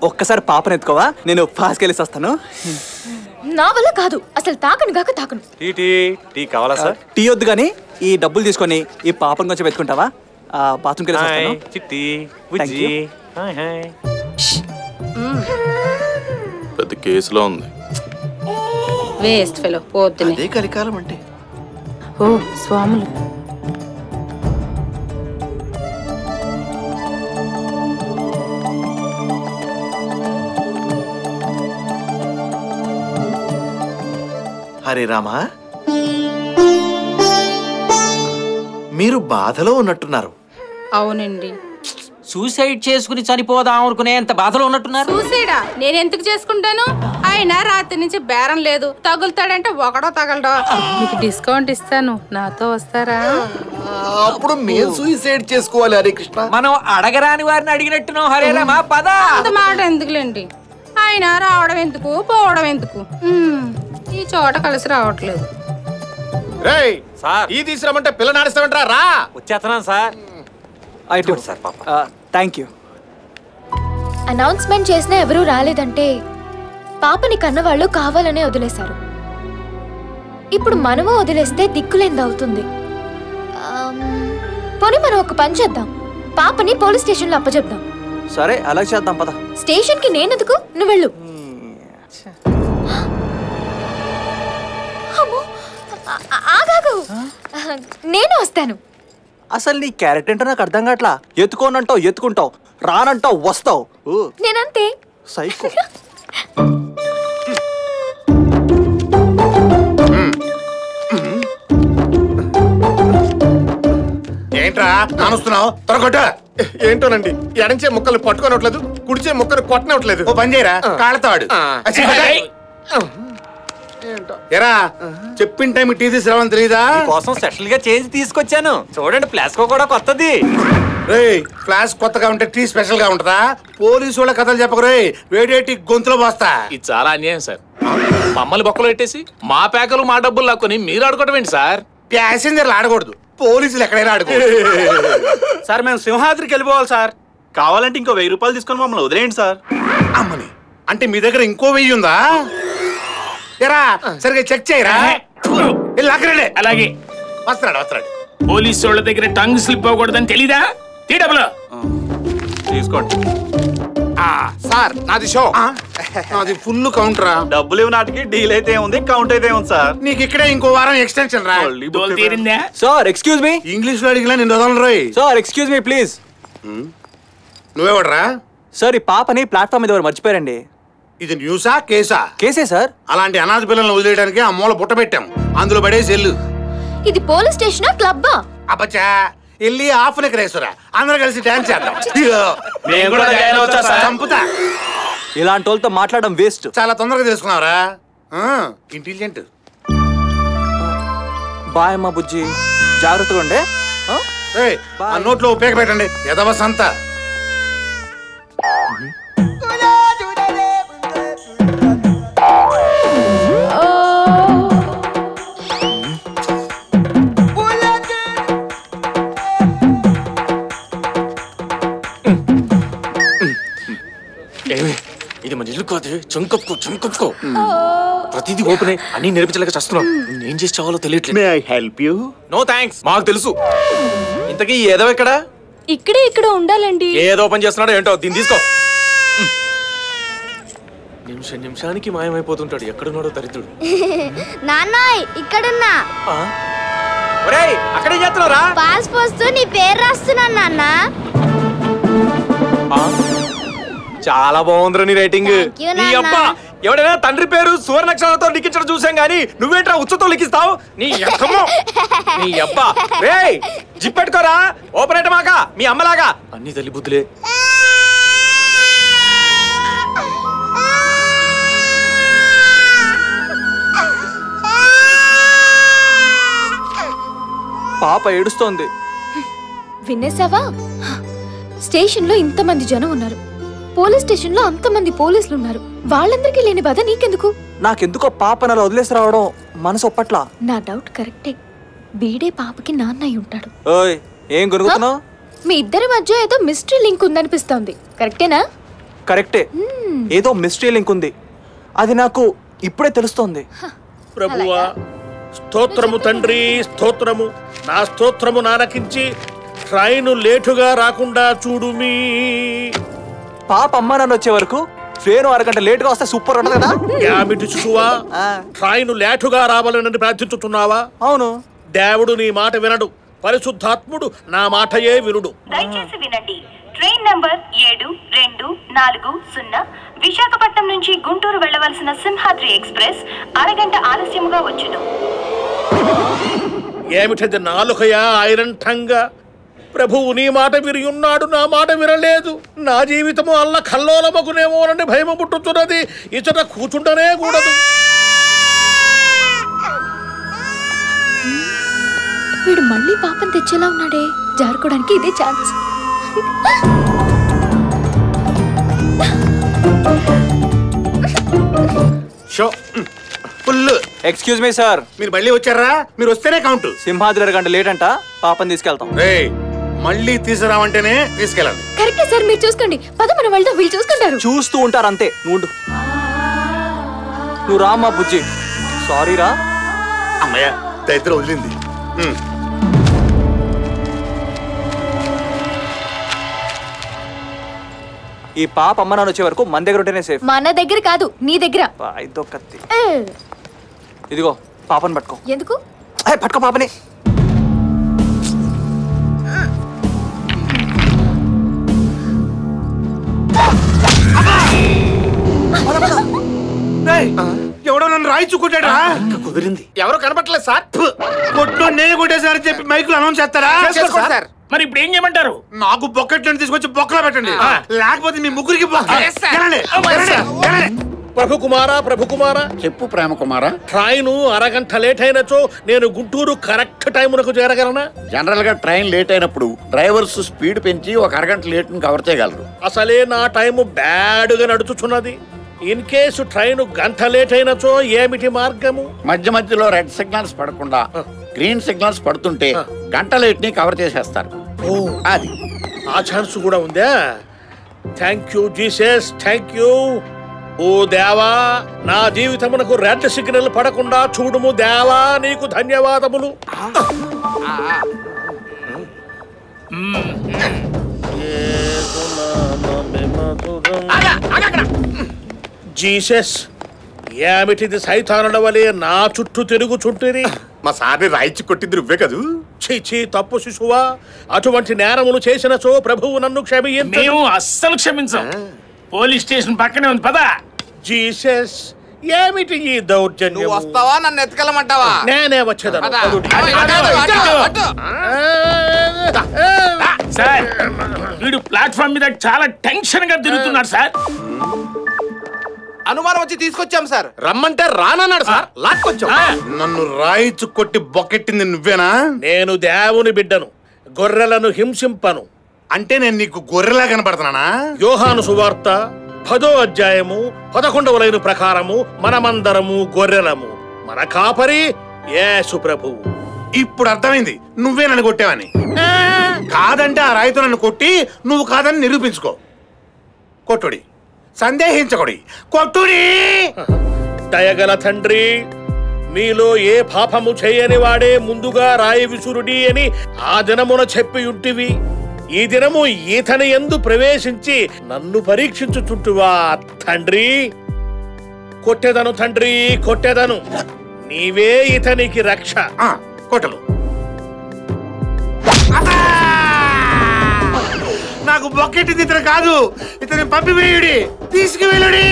ఒక్కసారి పాపను ఎత్తుకోవా, నేను ఫాస్ట్కి వెళ్ళేసి వస్తాను. నా వల్ల కాదు, అసలు తాకను కాక తాకను. టీ కావాలా సార్? టీ వద్దు కానీ ఈ డబ్బులు తీసుకొని ఈ పాపను కొంచెం ఎత్తుకుంటావా? బాత్రూమ్కి వెళ్ళేసి వస్తాను. చిట్టి బుజ్జి పెద్ద కేసులో ఉంది. వేస్ట్ ఫెలో పోతునే. అదే కలికాలం అంటే. ఓ స్వాములు. హరే రామా, మీరు బాధలో ఉన్నట్టున్నారు. అవునండి. సూసైడ్ చేసుకుని చనిపోదాం అనుకునే ఎంత బాధలో ఉన్నట్టున్నారు. సూసైడా? నేను ఎందుకు చేసుకుంటాను? ఆయన రాత్రి నుంచి బేరం లేదు, తగులుతాడంటే ఒకడో తగలడో. మీకు డిస్కౌంట్ ఇస్తాను, నాతో వస్తారా? అప్పుడు మేము సూసైడ్ చేసుకోవాలి. హరే కృష్ణ, మనం అడగరాని వారిని అడిగినట్టున్నాం. హరే రామా పద. అంత మాట ఎందుకులేండి, ఆయన రావడం ఎందుకు పోవడం ఎందుకు, ఈ చోట కలిసి రావట్లేదు. సార్ ఈ తీసుకురామంటే పిల్ల నాడిస్తామంటారా? రా వచ్చేస్తున్నాను సార్. సార్ పాప. Thank you. అనౌన్స్మెంట్ చేసినా ఎవరూ రాలేదంటే పాపని కన్నవాళ్ళు కావాలనే వదిలేశారు. ఇప్పుడు మనము వదిలేస్తే దిక్కులేందవుతుంది. పోనీ మనం ఒక పని చేద్దాం, పాపని పోలీస్ స్టేషన్లో అప్పచెప్దాం. సరే అలా చేద్దాం పద. స్టేషన్కి నేనెందుకు, నువ్వు వెళ్ళు. ఆగాగు, నేను వస్తాను. అసలు నీ క్యారెక్టర్ ఏంటో నాకు అర్థం కావట్లా. ఎత్తుకోనంటావు ఎత్తుకుంటావు, రానంటావు వస్తావు. నేనంతే సైకో. ఏంట్రా నానుస్తున్నావు? త్వరగొట్ట. ఏంటోనండి, ఎడంచే ముక్కలు పట్టుకోనట్లేదు, కుడిచే ముక్కలు కొట్టనట్లేదు. ఓ పని చేయరా, కాళ్ళతాడు. ఎరా చెప్పిన టైం టీ తీసుకురావని తెలియదా? కోసం స్పెషల్ గా చేంజ్ తీసుకొచ్చాను చూడండి. ప్లాస్కో కూడా కొత్తది. ఫ్లాష్ కొత్తగా ఉంటే టీ స్పెషల్ గా ఉంటదా? పోలీసు వాళ్ళ కథలు చెప్పకరే, వేడేటి గొంతులో పోస్తా. ఇది చాలా అన్యాయం సార్. మమ్మల్ని బొక్కలు పెట్టేసి మా పేకలు మా డబ్బులు లాక్కొని మీరు ఆడుకోవడం ఏంటి సార్? ప్యాసింజర్లు ఆడకూడదు, పోలీసులు ఎక్కడైనా ఆడుకోవచ్చు. సార్ మేము సింహాద్రికి వెళ్ళిపోవాలి సార్. కావాలంటే ఇంకో 1000 రూపాయలు తీసుకొని మమ్మల్ని వదిలేయండి సార్. అమ్మని, అంటే మీ దగ్గర ఇంకో 1000 ఉందా? ఎరా సరిగ్గా చెక్ చేయరా. అలాగే వస్తున్నాడు వస్తున్నాడు. పోలీసు వాళ్ళ దగ్గర టంగ్ స్లిప్ అవ్వకూడదని తెలీదా? డబ్బులు తీసుకోండి సార్. నాది షో, నాది ఫుల్ కౌంటరా. డబ్బులు ఇవి నాటికి డీల్ అయితే ఉంది, కౌంట్ అయితే ఉంది సార్. నీకు ఇక్కడే ఇంకో వారం ఎక్స్టెన్షన్ రా. తీరిందా? Sir excuse me. ఇంగ్లీష్ లో అడిగినా నేను వదలను రోయ్. Sir excuse me please. నువ్వెవడరా? సార్ ఈ పాపని ప్లాట్ఫామ్ మీద ఎవరు మర్చిపోయారండి. ఇది న్యూసా కేసా? కేసే సార్. అలాంటి అనాథ పిల్లల్ని వదిలేయడానికి ఆ మూల బుట్ట పెట్టాం, అందులో పడేసి వెళ్ళు. ఇది పోలీస్ స్టేషనా క్లబ్బా? అబ్బచ్చా, వెళ్ళి హాఫ్ నెక్ రేసురా, అందరూ కలిసి డాన్స్ చేద్దాం. చంపుతా. ఇలాంటి వాళ్ళతో మాట్లాడడం వేస్ట్. చాలా తొందరగా తెలుసుకున్నావరా, ఇంటెలిజెంట్. బాయ్ అమ్మా బుజ్జి, జాగ్రత్తగా ఉండే. ఆ నోట్లో ఉపయోగ పెట్టండి, ఎదవ సంత. ఇది మన ఇల్లు కాదు, చంకప్పుకో చంకప్పుకో. ప్రతిదీ ఓపెన్ అన్ని నేర్పించలేక చేస్తున్నాం. ఏం చేసి చావాలో తెలియట్లేదు. May I help you? No thanks, మాకు తెలుసు. ఇంతకీ ఏదో ఇక్కడ ఇక్కడ ఉండాలండి. ఏదో పని చేస్తున్నాడో ఏంటో, దీన్ని తీసుకో. నిమిషానికి మాయమైపోతుంటాడు, ఎక్కడున్నాడో దరిద్రుడు. నాన్నయ్ ఇక్కడున్నా. ఒరేయ్ అక్కడే చేస్తున్నారా? పాస్ పోస్తూ నీ పేరు రాస్తున్నాను నాన్న. చాలా బాగుందిరా నీ రైటింగ్. నీ అబ్బా, ఎవడైనా తండ్రి పేరు సువర్ణాక్షరాలతో లిఖించడం చూసాం గానీ నువ్వేంట్రా ఉచ్చుతో లిఖిస్తావు? నీ అక్కమ్మో, నీ అబ్బా. రేయ్ జిప్ పెట్టుకోరా, ఓపెన్ అయితే మాక మీ అమ్మలాగా. అన్ని తల్లి బుద్ధులే. పాప ఏడుస్తోంది. వినేసావా? స్టేషన్ లో ఇంతమంది జనం ఉన్నారు, పోలీస్ స్టేషన్ లో అంతమంది పోలీసులు ఉన్నారు. వాళ్ళందరికీ లేని బాధ నీకెందుకు? నాకెందుకో పాపను అలా వదిలేసి రావడం మనసు ఒప్పట్లా. నా డౌట్ కరెక్టే, బీడే పాపకి నాన్న అయి ఉంటాడు. ఓయ్ ఏం గురుగుతున్నావు? మీ ఇద్దరి మధ్య ఏదో మిస్టరీ లింక్ ఉందనిపిస్తోంది, కరెక్టేనా? కరెక్టే, ఏదో మిస్టరీ లింక్ ఉంది. అది నాకు ఇప్పుడే తెలుస్తోంది. ప్రభువా స్తోత్రము తండ్రి, స్తోత్రము. నా స్తోత్రము నాలకించి ట్రైను లేటుగా రాకుండా చూడుమీ. పాప అమ్మ నాన్న వచ్చే వరకు ట్రైన్ అరగంట లేటుగా వస్తే సూపర్ ఉంటుంది కదా. యామిటి శిశువా, ట్రైను లేటుగా రావాలని ప్రార్థించుతున్నావా? అవును. దేవుడు నీ మాట వినడు, పరిశుద్ధాత్ముడు నా మాటయే వినుడు. దయచేసి వినండి. ట్రైన్ నంబర్ 7240 విశాఖపట్నం నుంచి గుంటూరు వెళ్ళవలసిన సింహాద్రి ఎక్స్ప్రెస్ అరగంట ఆలస్యముగా వచ్చును. ఏమిటది నాలుకయా ఐరంఠంగా? ప్రభువు నీ మాట విరియున్నాడు, నా మాట వినలేదు. నా జీవితము అల్ల కల్లోలమగునేమోనని భయము పుట్టుతున్నది. ఇతట కూర్చుంటనే కూడదు. వీడు మళ్ళీ పాపం తెచ్చేలా ఉన్నాడే, జారుకోవడానికి ఇదే chance. Show full. Excuse me sir, మీరు మళ్ళీ వచ్చారా? మీరు వస్తేనే కౌంట్. సింహాద్రి అరగంట లేట్ అంట, పాపని తీసుకెళ్తాం. మళ్ళీ తీసుకురావంటేనే తీసుకెళ్ళండి. కరెక్టే సార్, మీరు చూసుకోండి. పద మనం వెళ్దాం, వీళ్ళు చూసుకుంటారు. చూస్తూ ఉంటారు అంతే. నువ్వు రామ్మా బుజ్జి. సారీ రా. అమ్మయ్య దరిద్రం వదిలింది. ఈ పాప అమ్మ నాన్న వచ్చే వరకు మన దగ్గర ఉంటేనే సేఫ్. మన దగ్గర కాదు, నీ దగ్గర. ఇదో కత్తి. ఇదిగో పాపని పట్టుకో. ఎందుకు? పట్టుకో పాపని. ఎవడో నన్ను రాయిచుకుంటాడా? కుదిరింది. ఎవరో కనపట్లేదు సార్. కొట్టు నేను కొట్టేసారని చెప్పి మైకులు అనౌన్స్ చేస్తారా? సార్, మరి ఇప్పుడు ఏం చేయమంటారు? నాకు బొక్కెట్లను తీసుకొచ్చి బొక్కలో పెట్టండి, లేకపోతే మీ ముగ్గురికి ప్రభు కుమారా, ప్రభు కుమారా. చెప్పు ప్రేమ కుమారా. ట్రైను అరగంట లేట్ అయినచో నేను గుంటూరు కరెక్ట్ టైమునకు చేరగలనా? జనరల్ గా ట్రైన్ లేట్ అయినప్పుడు డ్రైవర్స్ స్పీడ్ పెంచి ఒక అరగంట లేట్ ని కవర్ చేయగలరు. అసలే నా టైము బ్యాడ్ గా నడుచుచున్నది. ఇన్ కేసు ట్రైన్ గంట లేట్ అయినచో ఏమిటి మార్గము? మధ్య మధ్యలో రెడ్ సిగ్నల్స్ పడకుండా గ్రీన్ సిగ్నల్స్ పడుతుంటే గంట లేట్ ని కవర్ చేసేస్తారు. అది ఆ ఛాన్స్ కూడా ఉందా? Thank you Jesus, thank you. ఓ దేవా, నా జీవితమునకు రెడ్ సిగ్నల్ పడకుండా చూడుము దేవా, నీకు ధన్యవాదములు. జీసస్, ఏమిటిది సైతానుల వలె నా చుట్టూ తిరుగుచుంటిరి? మా సార్ని రాయిచి కొట్టింది నువ్వే కదూ? చీ తప్పు శిశువా, అటువంటి నేరములు చేసినచో ప్రభువు నన్ను క్షమించు. మేము అస్సలు క్షమించాం. పోలీస్ స్టేషన్ పక్కనే ఉంది, పద. జీసస్, ఏమిటి ఈ దౌర్జన్యం? వస్తావా, నన్ను ఎత్తుకెళ్ళమంటావా? నేనే వచ్చేదాను. సార్, వీడు ప్లాట్ఫామ్ మీద చాలా టెన్షన్ గా తిరుగుతున్నాడు సార్. అనుమానం వచ్చి తీసుకొచ్చాం సార్. రమ్మంటే రానన్నాడు సార్, లాక్కొచ్చాం. నన్ను రాయిచు కొట్టి బొక్కెట్టింది నువ్వేనా? నేను దేవుని బిడ్డను, గొర్రెలను హింసింపను. అంటే నేను నీకు గొర్రెలా కనపడుతున్నానా? యోహాను సువార్త 10వ అధ్యాయము 11వ లైను ప్రకారము మనమందరము గొర్రెలము, మన కాపరి యేసు ప్రభువు. ఇప్పుడు అర్థమైంది నువ్వే నన్ను కొట్టావని. కాదంటే ఆ రాయితో నన్ను కొట్టి నువ్వు కాదని నిరూపించుకో. కొట్టుడి, సందేహించకుడి, కొట్టుడి. దయగల తండ్రి, మీలో ఏ పాపము చేయని వాడే ముందుగా రాయి విసురుడి అని ఆ దినమున చెప్పి ఉంటివి. ఈ దినము ఈతని యందు ప్రవేశించి నన్ను పరీక్షించుచుంటువా తండ్రి? కొట్టెదను తండ్రి, కొట్టెదను. నీవే ఇతనికి రక్ష. కొట్టలు. నాకు బొక్కెట్టింది ఇతను కాదు, ఇతని పంపివేయుడి, తీసుకువెళ్ళుడి.